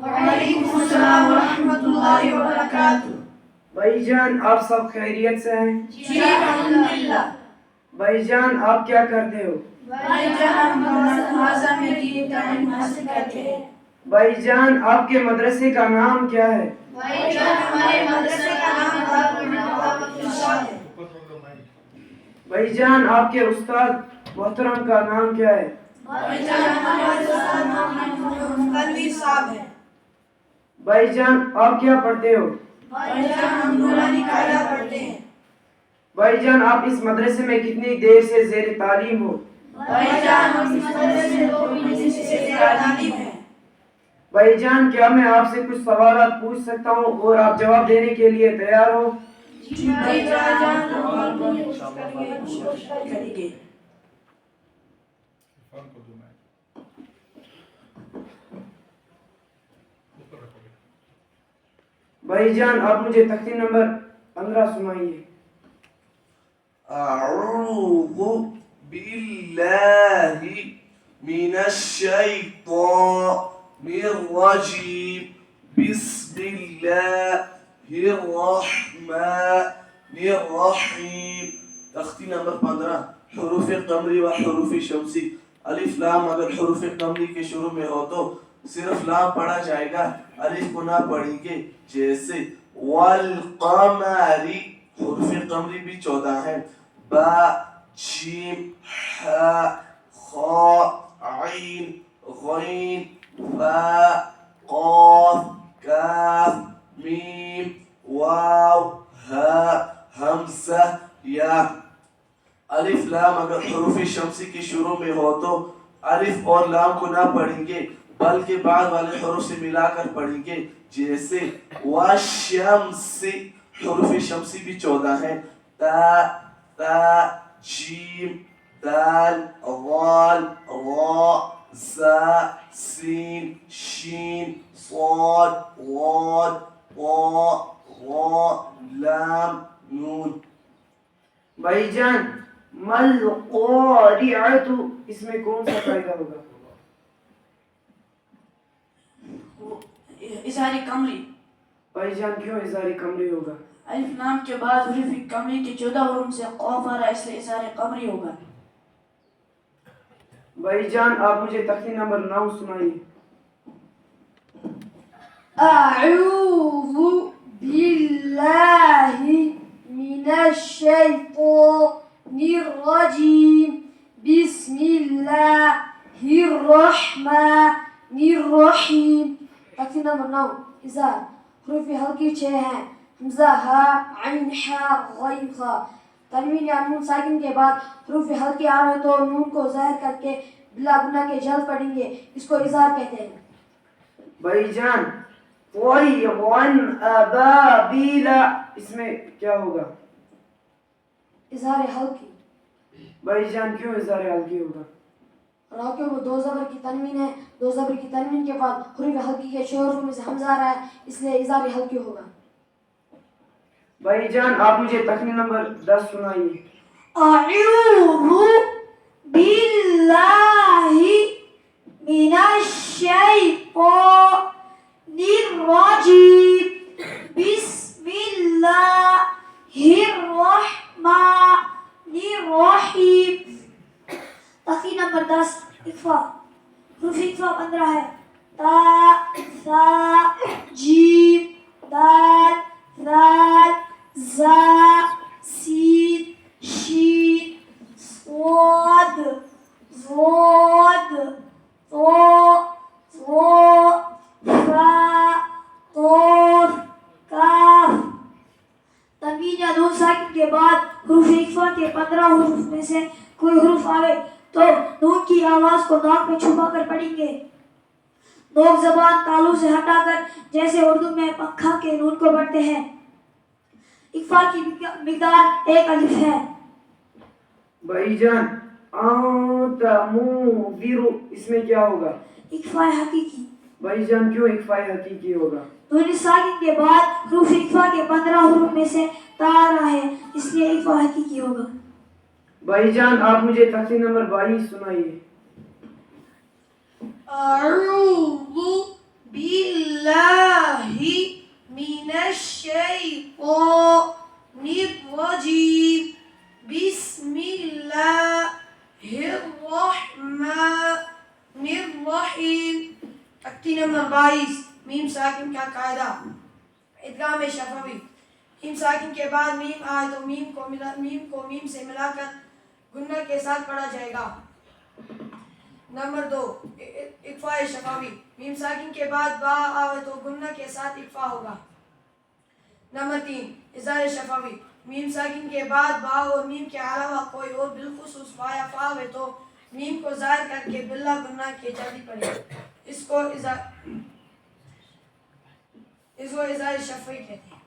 وعلیکم السلام ورحمۃ اللہ وبرکاتہ۔ بھائی جان آپ سب خیریت سے ہیں؟ جی الحمدللہ۔ بھائی جان آپ کیا کرتے ہو؟ بھائی جان ہم مدرسہ میں دین تعلیم حاصل کرتے ہیں۔ بھائی جان آپ کے مدرسے کا نام کیا ہے؟ بھائی جان ہمارے مدرسے کا نام دارالعلوم ہے۔ بھائی جان آپ کے استاد محترم کا نام کیا ہے؟ بھائی جان ہمارے استاد محمد تنویر صاحب ہیں۔ بھائی جان آپ کیا پڑھتے ہو؟ بھائی جان ہم نورانی قاعدہ پڑھتے ہیں۔ بھائی جان آپ اس مدرسے میں کتنی دیر سے زیر تعلیم ہو؟ بھائی جان ہم اس مدرسے سے 2 مہینے سے زیر تعلیم ہیں۔ بھائی جان کیا میں آپ سے کچھ سوالات پوچھ سکتا ہوں اور آپ جواب دینے کے لیے تیار ہو؟ جی بھائی جان ہم کوشش کریں گے۔ بھائی جان آپ مجھے تختی نمبر 15 سنائیے۔ اعوذ باللہ من الشیطان الرجیم بسم اللہ الرحمن الرحیم۔ تختی نمبر 15 حروف قمری و حروف شمسی۔ الف لام اگر حروف قمری کے شروع میں ہو تو صرف لام پڑھا جائے گا، الف کو نہ پڑھیں گے، جیسے والقمری، حروف قمری بھی 14 ہیں، با جیم ہا خا عین غین فا قاف کاف میم واو ہا ہمزہ یا۔ الف لام اگر حروف شمسی کی شروع میں ہو تو الف اور لام کو نہ پڑھیں گے بلکہ بعد والے حروف سے ملا کر پڑھیں گے، جیسے والشمس، حروف شمسی بھی 14 ہیں، تا تا جیم دال غال را زا سین شین صاد غاد طا غا لام نون۔ بھائی جان مل قارعۃ اس میں کون سا قاعدہ ہوگا؟ اظہار قمری۔ بھائی جان کیوں اظہار قمری ہوگا؟ الف لام کے بعد حروف قمری کے 14 حروف سے قاف آ رہا ہے، اس لیے اظہار قمری ہوگا۔ بھائی جان آپ مجھے تختی نمبر 9 سنائیے۔ اعوذ باللہ من الشیطان الرجیم بسم اللہ الرحمن الرحیم۔ تختی نمبر 9 اظہار۔ حروف ہلکی 6 ہیں، حمزہ ہا عین ہا غین خا۔ تنوین یا نون ساکن کے بعد حروف ہلکی آ رہے تو نون کو ظاہر کر کے بلا گناہ کے جلد پڑھیں گے، اس کو اظہار کہتے ہیں۔ بھائی جان طیرن ابابیل اس میں کیا ہوگا؟ اظہار ہلکی۔ بھائی جان کیوں اظہار ہلکی ہوگا؟ راکیوں کو 2 زبر کی تنوین ہے، 2 زبر کی تنوین کے بعد حروف ہلکی کے 6 حروف میں سے حمزہ آ رہا ہے، اس لیے اظہار ہلکی ہوگا۔ بھائی جان آپ مجھے تختی نمبر 10 سنائیے۔ اعوذ باللہ من الشیطان الرجیم بسم اللہ الرحمن الرحیم۔ تختی نمبر 10 اخفا۔ حروف اخفا 15 ہے، تا ثا جیم دال ذال زا سین شین صاد ضاد طا ظا فا قاف کاف۔ تنوین یا نون ساکن کے بعد حروف اخفا کے 15 حروف میں سے کوئی حروف آئے تو نون کی آواز کو ناک میں چھپا کر پڑھیں گے، نوک زبان تالو سے ہٹا کر، جیسے اردو میں پنکھا کے نون کو پڑھتے ہیں۔ اخفا کی مقدار 1 الف ہے۔ بھائی جان انت منذر اس میں کیا ہوگا؟ اخفا حقیقی۔ بھائی جان کیوں اخفاء حقیقی ہوگا؟ نون ساکن کے بعد حروف اخفا کے 15 حروف میں سے تا آ رہا ہے، اس لیے اخفا حقیقی ہوگا۔ بھائی جان آپ مجھے تختی نمبر 22 سنائیے۔ اعوذ باللہ تختی نمبر 22 میم ساکن کا قاعدہ ادغام شفوی. میم ساکن کے بعد میم آئے تو میم کو میم سے ملا کر گنہ کے ساتھ پڑھا جائے گا. نمبر 2 اقفاء شفوی. میم ساکن کے بعد با آئے تو گنہ کے ساتھ اقفاء ہوگا. نمبر 3 اظہار شفوی. میم ساکن کے بعد با اور میم کے علاوہ کوئی اور بالخصوص با یا فا ہے تو میم کو ظاہر کر کے بلا گنہ کے جلدی پڑھے. اس کو اظہار شفوی کہتے ہیں.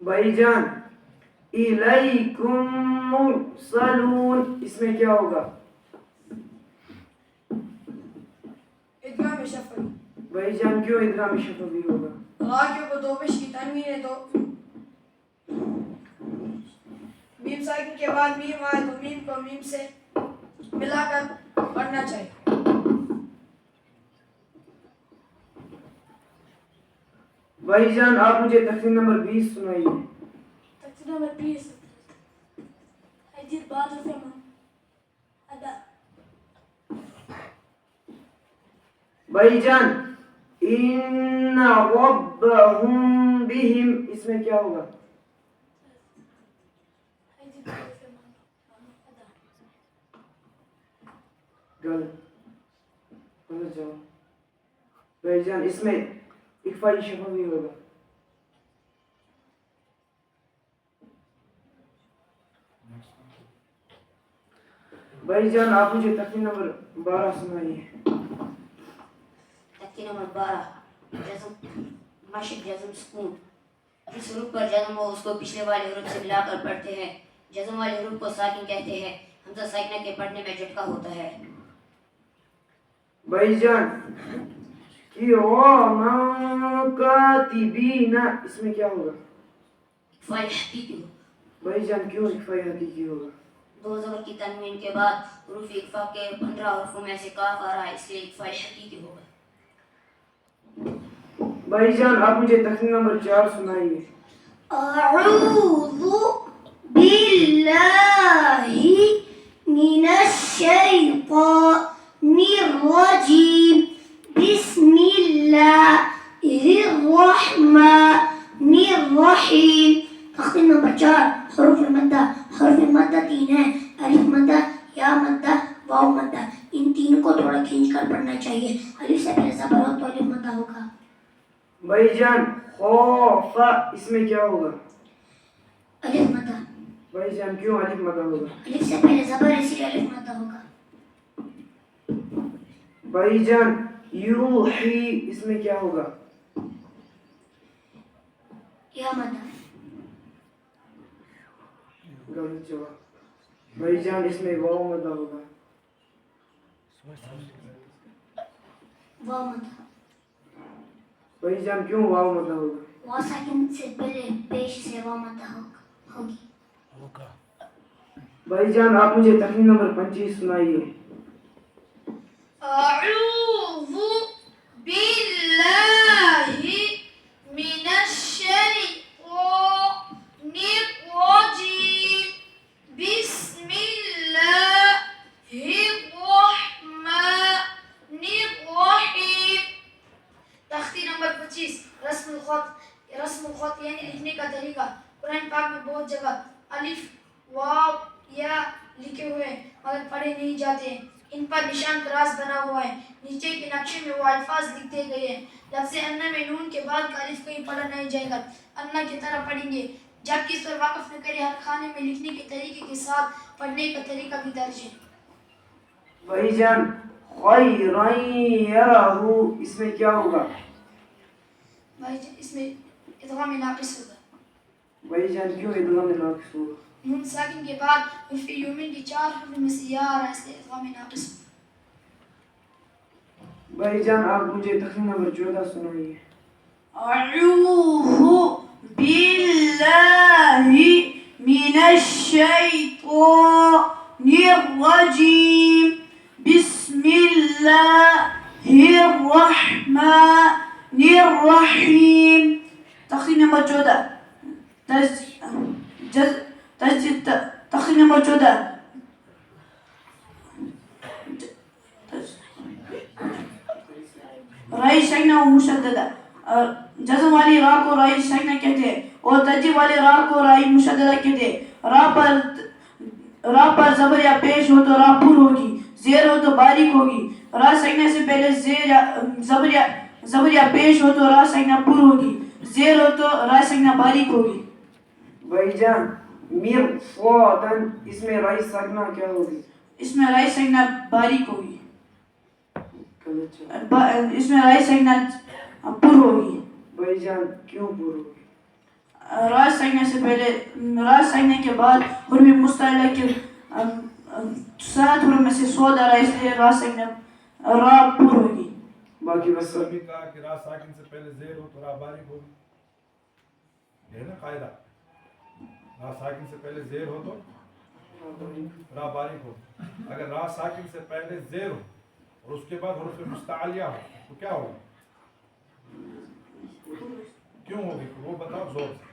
بھائی جان الیکم مرسلون اس میں کیا ہوگا؟ ادغام شفوی. بھائی جان کیوں ادغام شفوی ہوگا؟ راکیوں کو دو پیش کی تنوین ہے تو میم ساکن کے بعد میم آئے تو میم کو میم سے ملا کر پڑھنا چاہیے. بھائی جان آپ مجھے تقسیم نمبر 20 سنائیے. تقسیم نمبر 20 حدیث بعض الفهم اداء. بھائی جان ان ربهم بهم اس میں کیا ہوگا؟ حدیث بعض الفهم اداء. غلط جواب. بھائی جان اس میں اقفاء شفوی ہوگا. بھائی جان آپ مجھے تقسیم نمبر 12 سنائیے. تقسیم نمبر 12 جزم مشق جزم سکون. جس حروف پر جزم ہو اس کو پچھلے والے حروف سے ملا کر پڑھتے ہیں. جزم والے حروف کو ساکن کہتے ہیں. حمزہ ساکنہ کے پڑھنے میں جھٹکا ہوتا ہے. بھائی جان کراما کاتبین اس میں کیا ہوگا؟ اقفاء حقیقی ہو. بھائی جان کیوں اقفاء حقیقی ہوگا؟ دو زبر کی تنوین کے بعد حروف اقفاء کے 15 حروفوں میں سے کاف آ رہا ہے اس لیے اقفاء حقیقی ہوگا. بھائی جان آپ مجھے تقسیم نمبر 4 سنائیے. اعوذ باللہ من الشیطان الرجیم بسم اللہ الرحمن الرحیم. تقسیم نمبر 4 حروف مدہ. حروف مدہ 3 ہیں. الف مدہ، یا مدہ، واو مدہ. ان تینوں کو تھوڑا کھینچ کر پڑھنا چاہیے. الف سے پہلے زبر ہو تو الف مدہ ہوگا. بھائی جان خوف اس میں کیا ہوگا؟ الف مدہ. بھائی جان کیوں الف مدہ ہوگا؟ الف سے پہلے زبر ہے اس لیے الف مدہ ہوگا. بھائی جان یوحی اس میں کیا ہوگا؟ یا مدہ. غلط جواب. بھائی جان اس میں واو مدہ ہوگا. واو مدہ. بھائی جان کیوں واو مدہ ہوگا؟ واو ساکن سے پہلے پیش سے واو مدہ ہوگی. بھائی جان آپ مجھے تقسیم نمبر 25 سنائیے. اعوذ باللہ من الشیطان الرجیم بسم اللہ الرحمن الرحیم. تختی نمبر 25 رسم الخط. رسم الخط یعنی لکھنے کا طریقہ. قرآن پاک میں بہت جگہ الف، واو، یا لکھے ہوئے ہیں مگر پڑھے نہیں جاتے. ان پر نشان دراز بنا ہوا ہے. نیچے کے نقشے میں وہ الفاظ لکھتے گئے ہیں. لفظ انا میں نون کے بعد کا الف کہیں پڑھا نہیں جائے گا. انا کی طرح پڑھیں گے. جب کس پر واقف نہ کرے ہر کھانے میں لکھنے کے طریقے کے ساتھ پڑھنے کا طریقہ بھی درج ہے. بھائی جان خیرن یرہ اس میں کیا ہوگا؟ بھائی اس میں ادغام ناقص ہوگا. بھائی جان کیوں ادغام ناقص ہوگا؟ نون ساکن کے بعد حرف یومین کی 4 حروف میں سے یا آ رہا ہے اس لیے ادغام ناقص ہوگا. بھائی جان آپ مجھے تقسیم نمبر 14 سنائیے. اعوذ باللہ من الشیطان الرجیم بسم اللہ الرحمن الرحیم. تقسیم نمبر 14 تقسیم نمبر 14 سکنہ و مشددہ. جزم والی را کو رائی سکنہ کہتے ہیں اور ترجیح والی را کو رائی مشددہ کہتے ہیں. را پر زبر یا پیش ہو تو را پر ہوگی, زیر ہو تو باریک ہوگی. را سکنہ سے پہلے زبر یا پیش ہو تو را سکنہ پر ہوگی, زیر ہو تو را سکنہ باریک ہوگی. بھائی جان میم صادن اس میں رائی ساکنہ کیا ہوگی؟ اس میں رائی سکنہ باریک ہوگی. غلط. اس میں رائی سکنہ پر ہوگی. بھائی جان کیوں پر ہوگی؟ را سکنہ سے پہلے را سکنہ کے بعد حروف مستعلیٰ کے 7 حروف میں سے صاد آ رہا ہے, اس لیے را سکنہ را پر ہوگی. باقی بس بھی کہا کہ را ساکن سے پہلے زیر ہو تو را باریک ہوگی. یہ ہے نا قاعدہ, را ساکن سے پہلے زیر ہو تو را باریک ہو. اگر را ساکن سے پہلے زیر ہو اور اس کے بعد حروف مستعلیہ ہو تو کیا ہوگا؟ کیوں ہوگی وہ بتاؤ زور سے.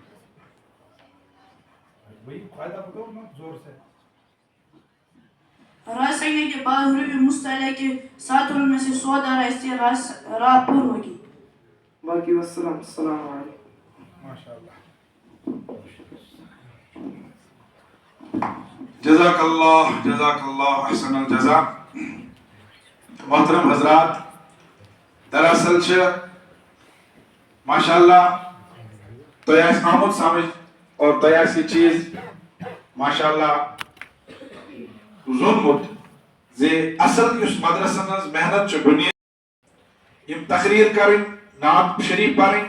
وہی قاعدہ بتاؤ نا زور سے. را سکنہ کے بعد حروف مستعلیٰ کے 7 حروف میں سے صاد آ رہا ہے, اس لیے را پر ہوگی. باقی والسلام. السلام علیکم. ماشاءاللہ. جزاک اللہ احسن الجزا. محترم حضرات, دراصل چھ ماشاءاللہ تو آس آمت سمجھ اور تو آس یہ چیز ماشاءاللہ زونمت زِ اصل اس مدرسن ہز محنت چھ بنیاد یم تقریر کریں, نعت شریف پڑھیں,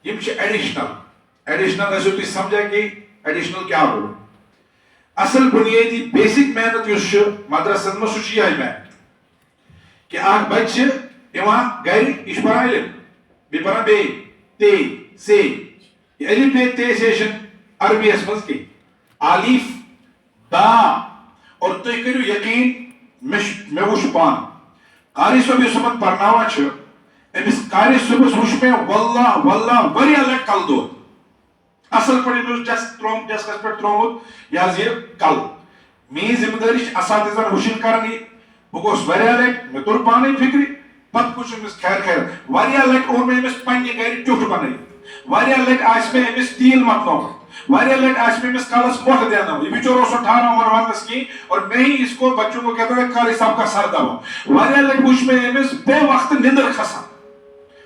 یم چھ ایڈیشنل ایسو تھی سمجھا کہ ایڈیشنل کیا ہو. اصل بنیادی بیسک محنت اس مدرسن میں سہ یہ محنت کہ اخ بچہ یوان گھر یہ پڑھان علم بی پڑھان بے تے سے یہ الف بے تے سے عربی اس مز کی الف با اور تھی کرو یقین میں وش پان قاری صاحب اس وقت پڑھناوا امس قاری صاحبس وش میں واللہ واریاہ لٹ کل دود اصل پڑھن ڈیسکس پہ ترومت یہ کل میری ذمہ داری اساتذہ وشن کرنی بہ گوس واریاہ لٹ مے تور پانے فکر پتہ وچھ امس خیر واریاہ لٹ اور میں امس پنہ گھر ٹیوٹ بنائیت واریاہ لٹ آس میں امس تیل متنومت واریاہ لٹ آس میں امس کلس موٹ دینا یہ بچور اس ٹھارا عمر ونس کی اور میں ہی اس کو بچوں کو کہتا ہے قاری صاحب کا سر دبا واریاہ لٹ وچھ میں امس بے وقت نندر کھسا.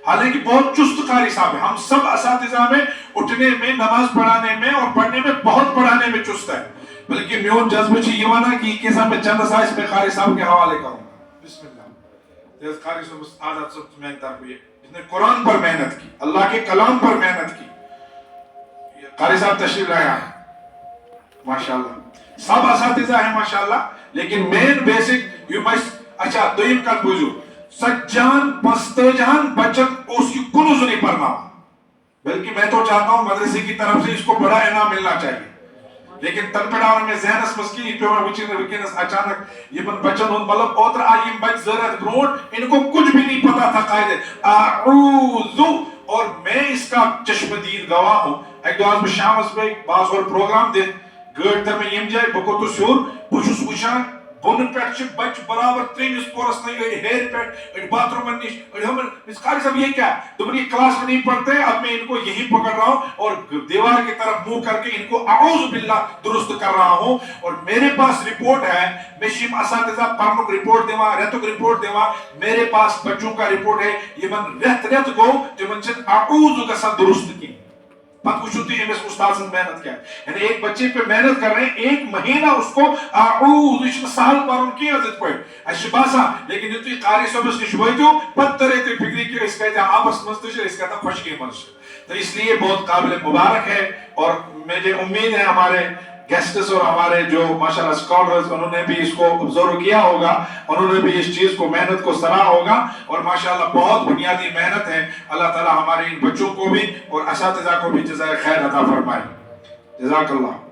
حالانکہ بہت چست قاری صاحب ہے, ہم سب اساتذہ میں اٹھنے میں نماز پڑھانے میں اور پڑھنے میں بہت پڑھانے میں چست ہے, بلکہ میون جذبہ چھ یہ وانا کہ کیسا میں چند سائز میں قاری صاحب کے حوالے کروں گا. بسم اللہ. قاری صاحب آزاد صاحب میں طرف یہ جس نے قرآن پر محنت کی, اللہ کے کلام پر محنت کی. قاری صاحب تشریف لائے ہیں ماشاءاللہ, سب اساتذہ ہیں ماشاءاللہ, لیکن مین بیسک یہ اچھا دویم کل بوزو سجان پستجان بچن اس کی کنوز نہیں پڑھنا, بلکہ میں تو چاہتا ہوں مدرسے کی طرف سے اس کو بڑا انعام ملنا چاہیے. لیکن تنپڑاون میں ذہنس مسکی پہ وچنس اچانک یہ بچن ہوں مطلب اوتر آئیم بچ زرت برونٹ ان کو کچھ بھی نہیں پتا تھا قاعدے اعوذ, اور میں اس کا چشم دید گواہ ہوں. ایک دو آج بشامس پہ باز اور پروگرام دے گھر تر میں یم جائے بکو تو سیور بچوس وچان بون پیٹ چھ بچ برابر تریمس پورس نہیں اڑ ہیر پیٹ اڑ باتھ روم نش اڑ ہم اس قاری صاحب یہ کیا تم یہ کلاس میں نہیں پڑھتے, اب میں ان کو یہی پکڑ رہا ہوں اور دیوار کی طرف منہ کر کے ان کو اعوذ باللہ درست کر رہا ہوں. اور میرے پاس رپورٹ ہے, میں شیم اساتذہ پرنک رپورٹ دیوا ریتک رپورٹ دیوا, میرے پاس بچوں کا رپورٹ ہے یہ من ریت گو جو من چھ اعوذ کا درست کی. پتہ وچھو تھی امس استاد سے محنت کیا ہے, یعنی ایک بچے پہ محنت کر رہے ہیں, ایک مہینہ اس کو اعوذ اس سال پرن کی عزت پہ اشباسا, لیکن جو تھی قاری صاحب اس کی شبہ تو پتہ رہتے فکری کی اس کہتے ہیں آپس مستشر اس کہتا خوشکی منشر. تو اس لیے بہت قابل مبارک ہے, اور مجھے امید ہے ہمارے گیسٹس اور ہمارے جو ماشاءاللہ اسکالرز انہوں نے بھی اس کو ابزرو کیا ہوگا, انہوں نے بھی اس چیز کو محنت کو سراہا ہوگا, اور ماشاءاللہ بہت بنیادی محنت ہے. اللہ تعالی ہمارے ان بچوں کو بھی اور اساتذہ کو بھی جزائے خیر عطا فرمائے. جزاک اللہ.